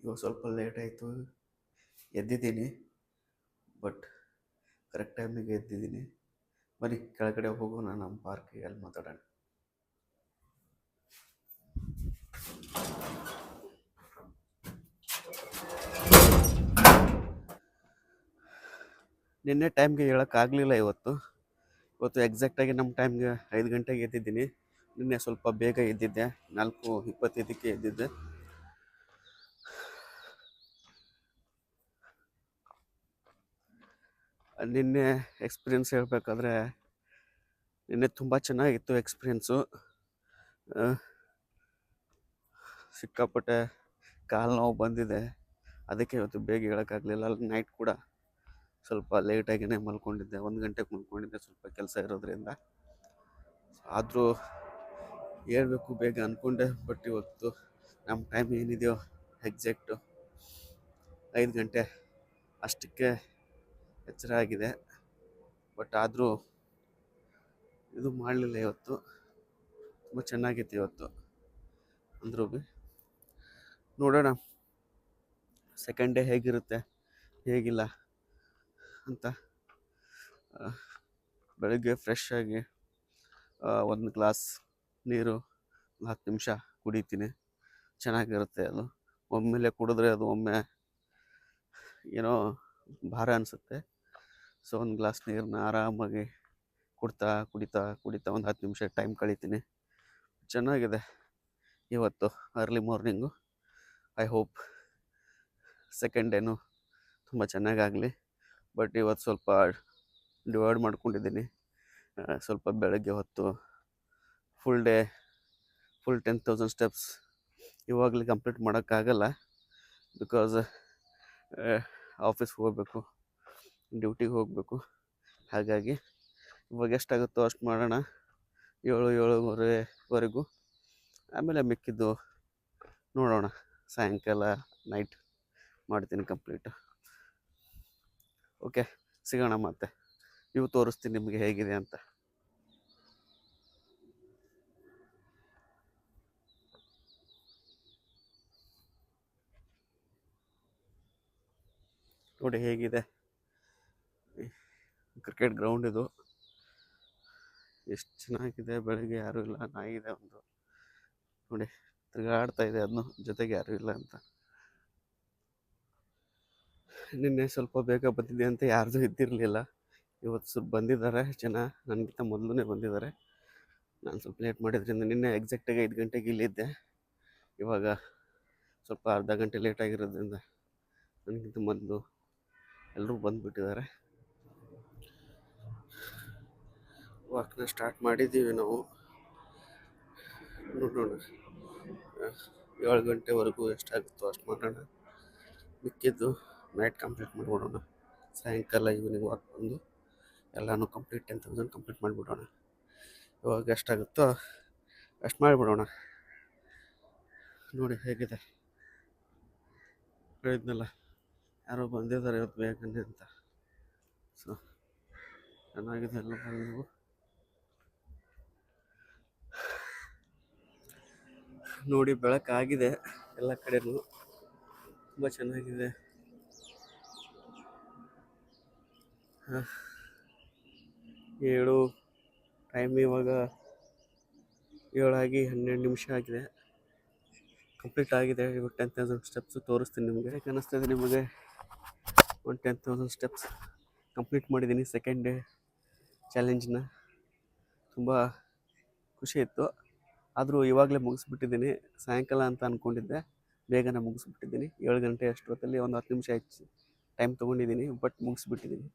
ಇವಾಗ ಸ್ವಲ್ಪ ಲೇಟ್ ಆಯಿತು, ಎದ್ದಿದ್ದೀನಿ. ಬಟ್ ಕರೆಕ್ಟ್ ಟೈಮಿಗೆ ಎದ್ದಿದ್ದೀನಿ. ಬನ್ನಿ ಕೆಳಗಡೆ ಹೋಗೋಣ, ನಮ್ಮ ಪಾರ್ಕಿಗೆ, ಅಲ್ಲಿ ಮಾತಾಡೋಣ. ನಿನ್ನೆ ಟೈಮ್ಗೆ ಹೇಳೋಕ್ಕಾಗಲಿಲ್ಲ. ಇವತ್ತು ಎಕ್ಸಾಕ್ಟಾಗಿ ನಮ್ಮ ಟೈಮ್ಗೆ 5 ಗಂಟೆಗೆ ಎದ್ದಿದ್ದೀನಿ. ನಿನ್ನೆ ಸ್ವಲ್ಪ ಬೇಗ ಎದ್ದಿದ್ದೆ, 4:25ಕ್ಕೆ ಎದ್ದಿದ್ದೆ. ನಿನ್ನೆ ಎಕ್ಸ್ಪೀರಿಯೆನ್ಸ್ ಹೇಳಬೇಕಾದ್ರೆ, ನಿನ್ನೆ ತುಂಬ ಚೆನ್ನಾಗಿತ್ತು ಎಕ್ಸ್ಪೀರಿಯೆನ್ಸು. ಸಿಕ್ಕಾಪಟ್ಟೆ ಕಾಲು ನೋವು ಬಂದಿದೆ, ಅದಕ್ಕೆ ಇವತ್ತು ಬೇಗ ಹೇಳೋಕ್ಕಾಗಲಿಲ್ಲ. ಅಲ್ಲಿ ನೈಟ್ ಕೂಡ ಸ್ವಲ್ಪ ಲೇಟಾಗಿಯೇ ಮಲ್ಕೊಂಡಿದ್ದೆ, 1 ಗಂಟೆಗೆ ಮಲ್ಕೊಂಡಿದ್ದೆ, ಸ್ವಲ್ಪ ಕೆಲಸ ಇರೋದ್ರಿಂದ. ಆದರೂ ಹೇಳ್ಬೇಕು ಬೇಗ ಅಂದ್ಕೊಂಡೆ. ಬಟ್ ಇವತ್ತು ನಮ್ಮ ಟೈಮ್ ಏನಿದೆಯೋ ಎಕ್ಸಾಕ್ಟು 5 ಗಂಟೆ ಅಷ್ಟಕ್ಕೆ ಎಚ್ಚರ ಆಗಿದೆ. ಬಟ್ ಆದರೂ ಇದು ಮಾಡಲಿಲ್ಲ. ಇವತ್ತು ತುಂಬ ಚೆನ್ನಾಗಿತ್ತು. ಇವತ್ತು ಅಂದರೂ ಭೀ ನೋಡೋಣ ಸೆಕೆಂಡ್ ಡೇ ಹೇಗಿರುತ್ತೆ ಹೇಗಿಲ್ಲ ಅಂತ. ಬೆಳಗ್ಗೆ ಫ್ರೆಶ್ ಆಗಿ 1 ಗ್ಲಾಸ್ ನೀರು 10 ನಿಮಿಷ ಕುಡಿತೀನಿ, ಚೆನ್ನಾಗಿರುತ್ತೆ ಅದು. ಒಮ್ಮೆಲೆ ಕುಡಿದ್ರೆ ಅದು ಒಮ್ಮೆ ಏನೋ ಭಾರ ಅನಿಸುತ್ತೆ. ಸೊ 1 ಗ್ಲಾಸ್ ನೀರನ್ನ ಆರಾಮಾಗಿ ಕುಡಿತಾ 1 10 ನಿಮಿಷ ಟೈಮ್ ಕಳೀತೀನಿ. ಚೆನ್ನಾಗಿದೆ ಇವತ್ತು early morning. I hope second ಡೇನು ತುಂಬ ಚೆನ್ನಾಗಾಗಲಿ. ಬಟ್ ಇವತ್ತು ಸ್ವಲ್ಪ ಡಿವೈಡ್ ಮಾಡ್ಕೊಂಡಿದ್ದೀನಿ. ಸ್ವಲ್ಪ ಬೆಳಗ್ಗೆ ಹೊತ್ತು ಫುಲ್ 10,000 ಸ್ಟೆಪ್ಸ್ ಇವಾಗಲೇ ಕಂಪ್ಲೀಟ್ ಮಾಡೋಕ್ಕಾಗಲ್ಲ. ಬಿಕಾಸ್ ಆಫೀಸ್ಗೆ ಹೋಗಬೇಕು, ಡ್ಯೂಟಿಗೆ ಹೋಗಬೇಕು. ಹಾಗಾಗಿ ಇವಾಗ ಎಷ್ಟಾಗುತ್ತೋ ಅಷ್ಟು ಮಾಡೋಣ, 7-7:30ವರೆಗೂ. ಆಮೇಲೆ ಮಿಕ್ಕಿದ್ದು ನೋಡೋಣ, ಸಾಯಂಕಾಲ ನೈಟ್ ಮಾಡ್ತೀನಿ ಕಂಪ್ಲೀಟ್. ಓಕೆ, ಸಿಗೋಣ ಮತ್ತೆ. ಇವು ತೋರಿಸ್ತೀನಿ ನಿಮಗೆ ಹೇಗಿದೆ ಅಂತ. ನೋಡಿ ಹೇಗಿದೆ ಕ್ರಿಕೆಟ್ ಗ್ರೌಂಡ್ ಇದು. ಎಷ್ಟು ಚೆನ್ನಾಗಿದೆ. ಬೆಳಗ್ಗೆ ಯಾರೂ ಇಲ್ಲ, ನಾಯಿದೆ ಒಂದು ನೋಡಿ ತಿರುಗಾಡ್ತಾ ಇದೆ, ಅದನ್ನು ಜೊತೆಗೆ ಯಾರೂ ಇಲ್ಲ ಅಂತ. ನಿನ್ನೆ ಸ್ವಲ್ಪ ಬೇಗ ಬಂದಿದೆ ಅಂತ ಯಾರ್ದು ಇದ್ದಿರಲಿಲ್ಲ. ಇವತ್ತು ಸ್ವಲ್ಪ ಬಂದಿದ್ದಾರೆ ಜನ, ನನಗಿಂತ ಮೊದಲೇ ಬಂದಿದ್ದಾರೆ. ನಾನು ಸ್ವಲ್ಪ ಲೇಟ್ ಮಾಡಿದ್ರಿಂದ ನಿನ್ನೆ ಎಕ್ಸಾಕ್ಟಾಗಿ 5 ಗಂಟೆಗೆ ಇಲ್ಲಿದ್ದೆ. ಇವಾಗ ಸ್ವಲ್ಪ ಅರ್ಧ ಗಂಟೆ ಲೇಟ್ ಆಗಿರೋದ್ರಿಂದ ನನಗಿಂತ ಮೊದಲು ಎಲ್ಲರೂ ಬಂದುಬಿಟ್ಟಿದ್ದಾರೆ. ವಾಕ್ನ ಸ್ಟಾರ್ಟ್ ಮಾಡಿದ್ದೀವಿ ನಾವು. ನೋಡೋಣ 7 ಗಂಟೆವರೆಗೂ ಎಷ್ಟಾಗುತ್ತೋ ಅಷ್ಟು ಮಾಡೋಣ. ಮಿಕ್ಕಿದ್ದು ನೈಟ್ ಕಂಪ್ಲೀಟ್ ಮಾಡಿಬಿಡೋಣ. ಸಾಯಂಕಾಲ ಈವ್ನಿಂಗ್ ವಾಕ್ ಬಂದು ಎಲ್ಲನೂ ಕಂಪ್ಲೀಟ್ 10,000 ಕಂಪ್ಲೀಟ್ ಮಾಡಿಬಿಡೋಣ. ಇವಾಗ ಎಷ್ಟಾಗುತ್ತೋ ಅಷ್ಟು ಮಾಡಿಬಿಡೋಣ. ನೋಡಿ ಹೇಗಿದೆ. ಹೇಳಿದ್ನಲ್ಲ ಯಾರೋ ಬಂದಿದ್ದಾರೆ ಇವತ್ತು ಬೇಗನೆ ಅಂತ. ಸೊ ಚೆನ್ನಾಗಿದೆ ಎಲ್ಲ. ನೀವು ನೋಡಿ ಬೆಳಕಾಗಿದೆ ಎಲ್ಲ ಕಡೆನೂ, ತುಂಬ ಚೆನ್ನಾಗಿದೆ. ಟೈಮ್ ಇವಾಗ 7:12 ಆಗಿದೆ. ಕಂಪ್ಲೀಟ್ ಆಗಿದೆ. ಇವಾಗ 10,000 ಸ್ಟೆಪ್ಸು ತೋರಿಸ್ತೀನಿ ನಿಮಗೆ. ಹೇಗೆ ಅನ್ನಿಸ್ತದೆ ನಿಮಗೆ? 10,000 ಸ್ಟೆಪ್ಸ್ ಕಂಪ್ಲೀಟ್ ಮಾಡಿದ್ದೀನಿ ಸೆಕೆಂಡ್ ಡೇ ಚಾಲೆಂಜ್ನ. ತುಂಬ ಖುಷಿ ಇತ್ತು. ಆದರೂ ಇವಾಗಲೇ ಮುಗಿಸ್ಬಿಟ್ಟಿದ್ದೀನಿ. ಸಾಯಂಕಾಲ ಅಂತ ಅಂದ್ಕೊಂಡಿದ್ದೆ, ಬೇಗನೆ ಮುಗಿಸ್ಬಿಟ್ಟಿದ್ದೀನಿ. 7 ಗಂಟೆ ಅಷ್ಟೊತ್ತಲ್ಲಿ ಒಂದು 10 ನಿಮಿಷ ಹೆಚ್ಚು ಟೈಮ್ ತೊಗೊಂಡಿದ್ದೀನಿ, ಬಟ್ ಮುಗಿಸ್ಬಿಟ್ಟಿದ್ದೀನಿ.